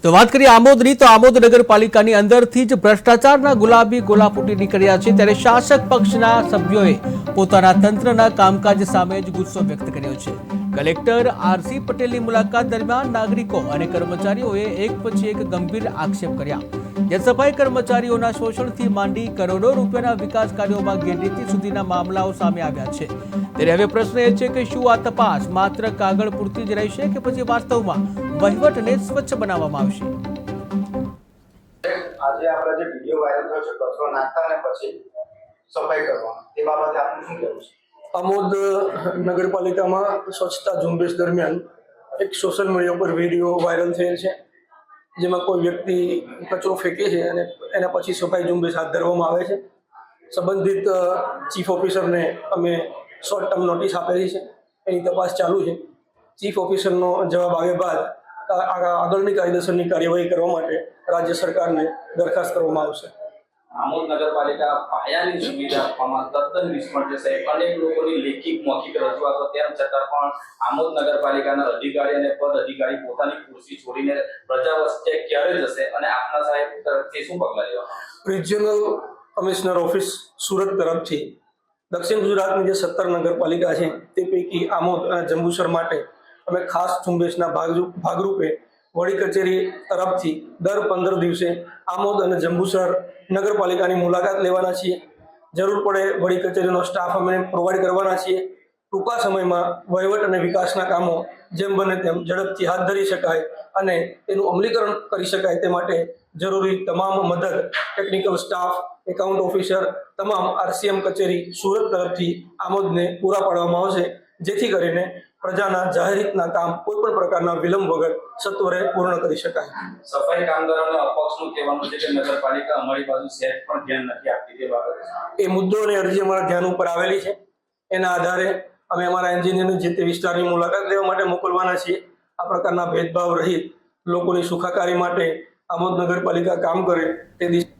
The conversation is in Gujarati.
તો વાત કરીએ આમોદની તો આમોદ નગરપાલિકાની અંદરથી જ ભ્રષ્ટાચારના ગુલાબી ગોલા ફૂટી નીકળ્યા છે ત્યારે શાસક પક્ષના સભ્યોએ પોતાના તંત્રના કામકાજ સામે જ ગુસ્સો વ્યક્ત કર્યો છે। કલેક્ટર આરસી પટેલની મુલાકાત દરમિયાન નાગરિકો અને કર્મચારીઓએ એક પછી એક ગંભીર આક્ષેપ કર્યા જે સફાઈ કર્મચારીઓના શોષણથી માંડી કરોડો રૂપિયાના વિકાસ કાર્યોમાં ગેરરીતિ સુધીના મામલાઓ સામે આવ્યા છે। ત્યારે હવે પ્રશ્ન એ છે કે શું આ તપાસ માત્ર કાગળ પૂરતી જ રહેશે કે પછી વાસ્તવમાં વહીવટને સ્વચ્છ બનાવવામાં આવશે? આજે આપણે જે વિડિયો વાયરલ થયો છે કચરો નાખતા ને પછી સફાઈ કરવાનો તે બાબતે આપનું શું કહેવું છે? આમોદ નગરપાલિકામાં સ્વચ્છતા ઝુંબેશ દરમિયાન એક સોશિયલ મીડિયા પર વિડીયો વાયરલ થયેલ છે જેમાં કોઈ વ્યક્તિ કચરો ફેંકે છે અને એના પછી સફાઈ ઝુંબેશ હાથ ધરવામાં આવે છે। સંબંધિત ચીફ ઓફિસરને અમે શોર્ટ ટર્મ નોટિસ આપેલી છે, એની તપાસ ચાલુ છે। ચીફ ઓફિસરનો જવાબ આવ્યા બાદ આગળની કાયદેસરની કાર્યવાહી કરવા માટે રાજ્ય સરકારને દરખાસ્ત કરવામાં આવશે। આમોદ નગરપાલિકા પાયાની સુવિધા આપવામાં તદ્દન નિષ્ફળ જશે। અનેક લોકોની લેખિત મૌખિક રજૂઆતો તેમ છતાં પણ આમોદ નગરપાલિકાના અધિકારી અને પદ અધિકારી પોતાની ખુરશી છોડીને પ્રજા વચ્ચે ક્યારે જશે અને આપના સાહેબ તરફથી શું પગલાં લેવા? રિજિયનલ કમિશનર ઓફિસ સુરત તરફથી દક્ષિણ ગુજરાતની જે 17 નગરપાલિકા છે તે પૈકી આમોદ અને જંબુસર માટે અમે ખાસ ઝુંબેશના ભાગરૂપે વડી કચેરી તરફથી દર 15 દિવસે આમોદ અને જંબુસર નગરપાલિકાની મુલાકાત લેવાના છીએ। જરૂર પડે વડી કચેરીનો સ્ટાફ અમે પ્રોવાઈડ કરવાના છીએ। ટૂંકા સમયમાં વહીવટ અને વિકાસના કામો જેમ બને તેમ ઝડપથી હાથ ધરી શકાય અને તેનું અમલીકરણ કરી શકાય તે માટે જરૂરી તમામ મદદ ટેકનિકલ સ્ટાફ, એકાઉન્ટ ઓફિસર, તમામ આરસીએમ કચેરી સુરત તરફથી આમોદને પૂરા પાડવામાં આવશે જેથી કરીને પ્રજાના જાહેર હિતના કામ કોઈ પણ પ્રકારના વિલંબ વગર સત્વરે પૂર્ણ કરી શકાય। સફાઈ કામદારોને અપક્ષનું કહેવાનું છે કે નગરપાલિકા અમારી બાજુ સેટ પણ ધ્યાન નથી આપતી તે બાબતે એ મુદ્દો અને અરજી અમારા ધ્યાન ઉપર આવેલી છે। એના આધારે અમે અમારા એન્જિનિયરને જે તે વિસ્તારની મુલાકાત લેવા માટે મોકલવાના છીએ। આ પ્રકારના ભેદભાવ રહિત લોકોની સુખાકારી માટે આમોદ નગરપાલિકા કામ કરે તે દિશા